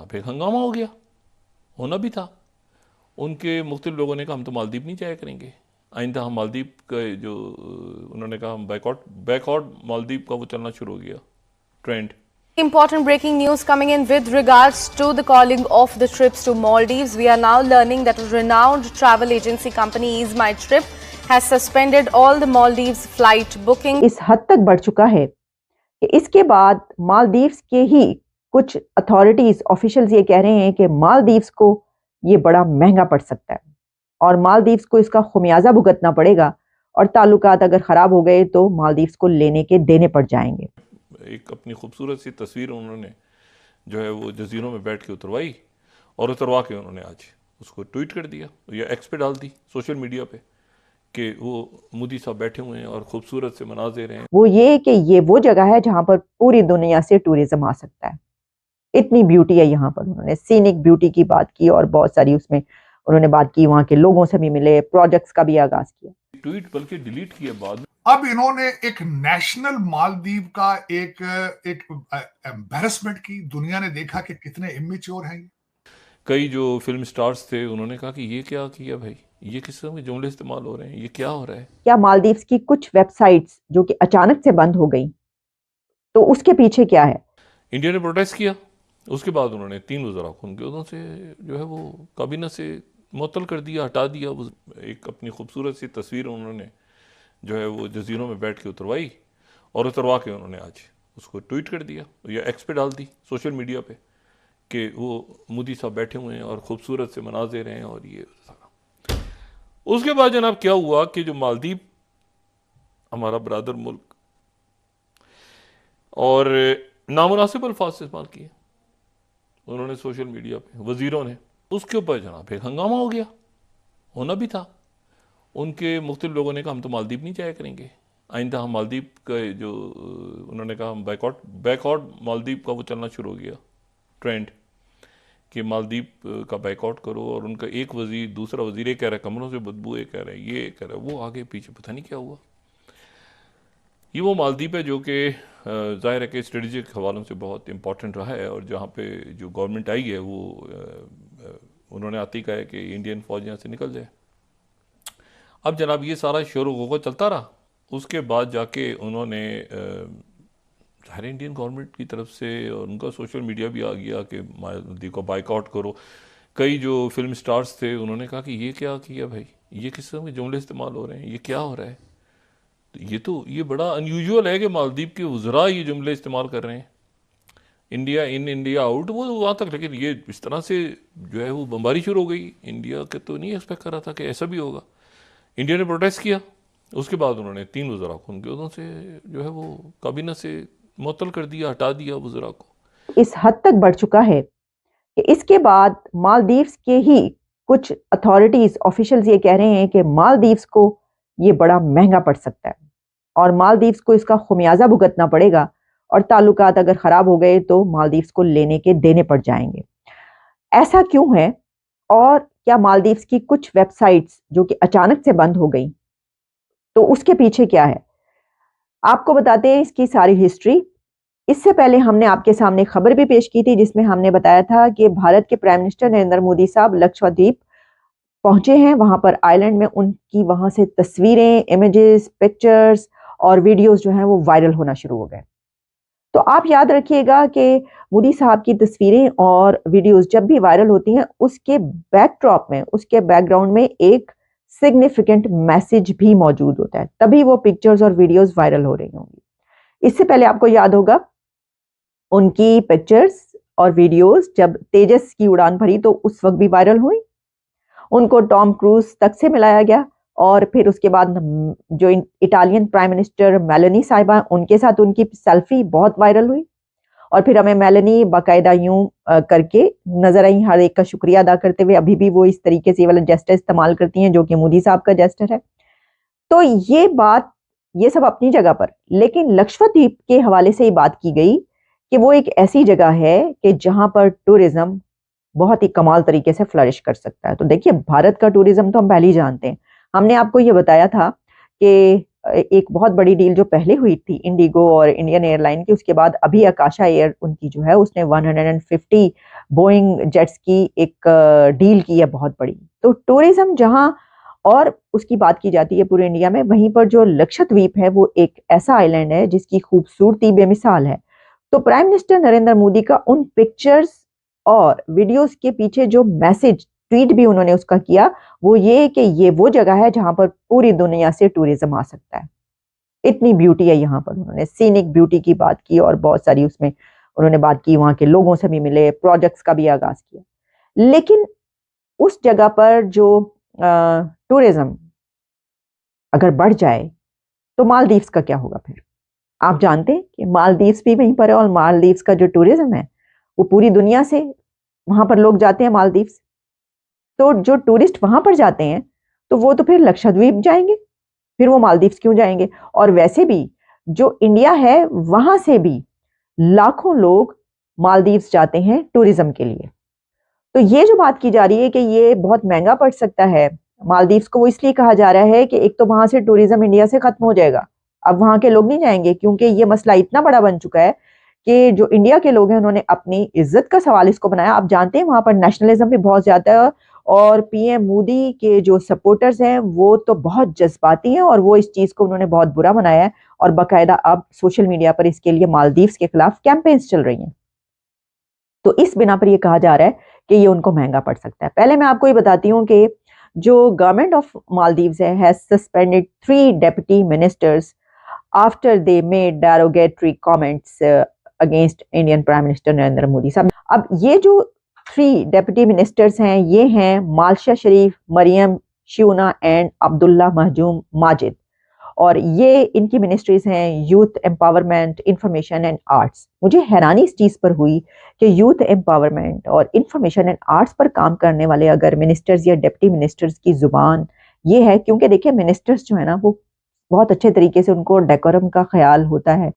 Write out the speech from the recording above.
फिर हंगामा हो गया, होना भी था। उनके मुख्तलिफ लोगों ने कहा हम तो मालदीव नहीं जाया करेंगे, आइंदा हम मालदीव का जो उन्होंने कहा हम बैकआउट मालदीव का वो चलना शुरू हो गया trend. Important breaking news coming in with regards to the calling of the trips to Maldives. We are now learning that a renowned travel agency company Ease My Trip has suspended all the Maldives flight booking. इस हद तक बढ़ चुका है कि इसके बाद मालदीव्स के ही कुछ अथॉरिटीज ऑफिशियल्स ये कह रहे हैं कि मालदीव्स को ये बड़ा महंगा पड़ सकता है और मालदीव्स को इसका खुमियाजा भुगतना पड़ेगा और ताल्लुकात अगर खराब हो गए तो मालदीव्स को लेने के देने पड़ जाएंगे। एक अपनी खूबसूरत सी तस्वीर उन्होंने जो है वो जजीरों में बैठ के उतरवाई और उतरवा के उन्होंने आज उसको ट्वीट कर दिया या एक्स पे डाल दी सोशल मीडिया पे कि वो मोदी साहब बैठे हुए हैं और खूबसूरत से मनाजिर हैं। वो ये कि ये वो जगह है जहां पर पूरी दुनिया से टूरिज्म आ सकता है, इतनी ब्यूटी है यहाँ पर। उन्होंने सीनिक ब्यूटी की बात की और बहुत सारी उसमें उन्होंने बात की, वहां के लोगों से भी मिले, प्रोजेक्ट्स का भी आगाज किया। ट्वीट बल्कि डिलीट किया बाद में। अब इन्होंने एक नेशनल मालदीव का एक एम्बैरेसमेंट की, दुनिया ने देखा कि कितने इमेच्योर हैं। कई जो फिल्म स्टार्स थे उन्होंने कहा कि ये क्या किया भाई, ये किस तरह के जुमले इस्तेमाल हो रहे हैं, ये क्या हो रहा है। क्या मालदीव्स की कुछ वेबसाइट्स जो कि अचानक से बंद हो गई, तो उसके पीछे क्या है? इंडिया ने प्रोटेस्ट किया, उसके बाद उन्होंने 3 वज़रा को उनके उहदों से जो है वो काबीना से मुअत्तल कर दिया, हटा दिया। वो एक अपनी खूबसूरत सी तस्वीर उन्होंने जो है वो जजीरों में बैठ के उतरवाई और उतरवा के उन्होंने आज उसको ट्वीट कर दिया या एक्स पे डाल दी सोशल मीडिया पे कि वो मोदी साहब बैठे हुए हैं और ख़ूबसूरत से मनाजिर हैं और ये सारा। उसके बाद जनाब क्या हुआ कि जो मालदीव हमारा बरादर मुल्क और नामुनासिब अल्फाज इस्तेमाल किए उन्होंने सोशल मीडिया पे वज़ीरों ने, उसके ऊपर जनाब एक हंगामा हो गया, होना भी था। उनके मुख्तलिफ लोगों ने कहा हम तो मालदीव नहीं जाया करेंगे, आइंदा हम मालदीव का जो उन्होंने कहा हम बैकआउट मालदीव का वो चलना शुरू हो गया ट्रेंड कि मालदीव का बैकआउट करो। और उनका एक वज़ीर दूसरा वज़ीर कह रहा है कमरों से बदबू, ये कह रहा है ये कह रहा है वो, आगे पीछे पता नहीं क्या हुआ। ये वो मालदीव है जो कि ज़ाहिर है कि स्ट्रेटजिक हवालों से बहुत इंपॉर्टेंट रहा है और जहाँ पे जो गवर्नमेंट आई है वो उन्होंने आती कहा है कि इंडियन फ़ौज यहाँ से निकल जाए। अब जनाब ये सारा शोर गुल चलता रहा, उसके बाद जाके उन्होंने ज़ाहिर इंडियन गवर्नमेंट की तरफ से और उनका सोशल मीडिया भी आ गया कि मालदीव को बाइकआउट करो। कई जो फिल्म स्टार्स थे उन्होंने कहा कि ये क्या किया भाई, ये किस तरह के जुमले इस्तेमाल हो रहे हैं, ये क्या हो रहा है। तो ये बड़ा अनयूजुअल है कि मालदीव के वज़रा ये जुमले इस्तेमाल कर रहे हैं, इंडिया इन इंडिया आउट, वो वहाँ तक। लेकिन ये इस तरह से जो है वो बमबारी शुरू हो गई, इंडिया के तो नहीं एक्सपेक्ट कर रहा था कि ऐसा भी होगा। इंडिया ने प्रोटेस्ट किया, उसके बाद उन्होंने 3 वज़रा को उनके उहदों से जो है वो काबीना से मुअत्तल कर दिया, हटा दिया वज़रा को। इस हद तक बढ़ चुका है कि इसके बाद मालदीव्स के ही कुछ अथॉरिटीज ऑफिशियल्स ये कह रहे हैं कि मालदीव्स को ये बड़ा महंगा पड़ सकता है और मालदीव्स को इसका खुमियाजा भुगतना पड़ेगा और ताल्लुकात अगर खराब हो गए तो मालदीव्स को लेने के देने पड़ जाएंगे। ऐसा क्यों है और क्या मालदीव्स की कुछ वेबसाइट्स जो कि अचानक से बंद हो गई, तो उसके पीछे क्या है? आपको बताते हैं इसकी सारी हिस्ट्री। इससे पहले हमने आपके सामने खबर भी पेश की थी जिसमें हमने बताया था कि भारत के प्राइम मिनिस्टर नरेंद्र मोदी साहब लक्षद्वीप पहुंचे हैं। वहां पर आइलैंड में उनकी वहां से तस्वीरें, इमेजेस, पिक्चर्स और वीडियोस जो हैं वो वायरल होना शुरू हो गए। तो आप याद रखिएगा कि मोदी साहब की तस्वीरें और वीडियोस जब भी वायरल होती हैं उसके बैकड्रॉप में, उसके बैकग्राउंड में एक सिग्निफिकेंट मैसेज भी मौजूद होता है, तभी वो पिक्चर्स और वीडियोस वायरल हो रही होंगी। इससे पहले आपको याद होगा उनकी पिक्चर्स और वीडियोस जब तेजस की उड़ान भरी तो उस वक्त भी वायरल हुई। उनको टॉम क्रूज तक से मिलाया गया और फिर उसके बाद जो इटालियन प्राइम मिनिस्टर मेलानी साहिबा, उनके साथ उनकी सेल्फी बहुत वायरल हुई और फिर हमें मेलानी बाकायदा यूं करके नजर आई, हर एक का शुक्रिया अदा करते हुए। अभी भी वो इस तरीके से वाला जेस्टर इस्तेमाल करती हैं जो कि मोदी साहब का जेस्टर है। तो ये बात, ये सब अपनी जगह पर, लेकिन लक्षद्वीप के हवाले से ही बात की गई कि वो एक ऐसी जगह है कि जहां पर टूरिज्म बहुत ही कमाल तरीके से फ्लरिश कर सकता है। तो देखिए, भारत का टूरिज्म तो हम पहले ही जानते हैं। हमने आपको ये बताया था कि एक बहुत बड़ी डील जो पहले हुई थी इंडिगो और इंडियन एयरलाइन की, उसके बाद अभी आकाशा एयर उनकी जो है उसने 150 बोइंग जेट्स की एक डील की है बहुत बड़ी। तो टूरिज्म जहां और उसकी बात की जाती है पूरे इंडिया में, वहीं पर जो लक्षद्वीप है वो एक ऐसा आइलैंड है जिसकी खूबसूरती बेमिसाल है। तो प्राइम मिनिस्टर नरेंद्र मोदी का उन पिक्चर्स और वीडियोस के पीछे जो मैसेज, ट्वीट भी उन्होंने उसका किया, वो ये कि ये वो जगह है जहां पर पूरी दुनिया से टूरिज्म आ सकता है। इतनी ब्यूटी है यहाँ पर। उन्होंने सीनिक ब्यूटी की बात की और बहुत सारी उसमें उन्होंने बात की, वहां के लोगों से भी मिले, प्रोजेक्ट्स का भी आगाज किया। लेकिन उस जगह पर जो टूरिज्म अगर बढ़ जाए तो मालदीव्स का क्या होगा फिर? आप जानते हैं कि मालदीव्स भी वहीं पर है और मालदीव्स का जो टूरिज्म है वो पूरी दुनिया से वहां पर लोग जाते हैं मालदीव्स। तो जो टूरिस्ट वहां पर जाते हैं तो वो तो फिर लक्षद्वीप जाएंगे, फिर वो मालदीव्स क्यों जाएंगे? और वैसे भी जो इंडिया है वहां से भी लाखों लोग मालदीव्स जाते हैं टूरिज्म के लिए। तो ये जो बात की जा रही है कि ये बहुत महंगा पड़ सकता है मालदीव्स को, वो इसलिए कहा जा रहा है कि एक तो वहां से टूरिज्म इंडिया से खत्म हो जाएगा, अब वहां के लोग नहीं जाएंगे, क्योंकि ये मसला इतना बड़ा बन चुका है कि जो इंडिया के लोग हैं उन्होंने अपनी इज्जत का सवाल इसको बनाया। आप जानते हैं वहां पर नेशनलिज्म भी बहुत ज्यादा है और पीएम मोदी के जो सपोर्टर्स हैं वो तो बहुत जज्बाती हैं और वो इस चीज को उन्होंने बहुत बुरा मनाया है और बाकायदा अब सोशल मीडिया पर इसके लिए मालदीव्स के खिलाफ कैंपेन्स चल रही हैं। तो इस बिना पर यह कहा जा रहा है कि ये उनको महंगा पड़ सकता है। पहले मैं आपको ये बताती हूँ कि जो government of Maldives has suspended 3 deputy ministers after they made derogatory comments against Indian prime minister Narendra Modi साहब। अब ये जो 3 डेप्यूटी मिनिस्टर्स हैं ये हैं मालशा शरीफ, मरियम शिउना एंड अब्दुल्ला महजूम माजिद, और ये इनकी मिनिस्ट्रीज हैं youth empowerment, information and arts. मुझे हैरानी इस चीज पर हुई कि यूथ एम्पावरमेंट और इंफॉर्मेशन एंड आर्ट्स पर काम करने वाले अगर मिनिस्टर्स या डिप्टी मिनिस्टर्स की जुबान ये है, क्योंकि देखिए मिनिस्टर्स जो है ना वो बहुत अच्छे तरीके से उनको डेकोरम का ख्याल होता है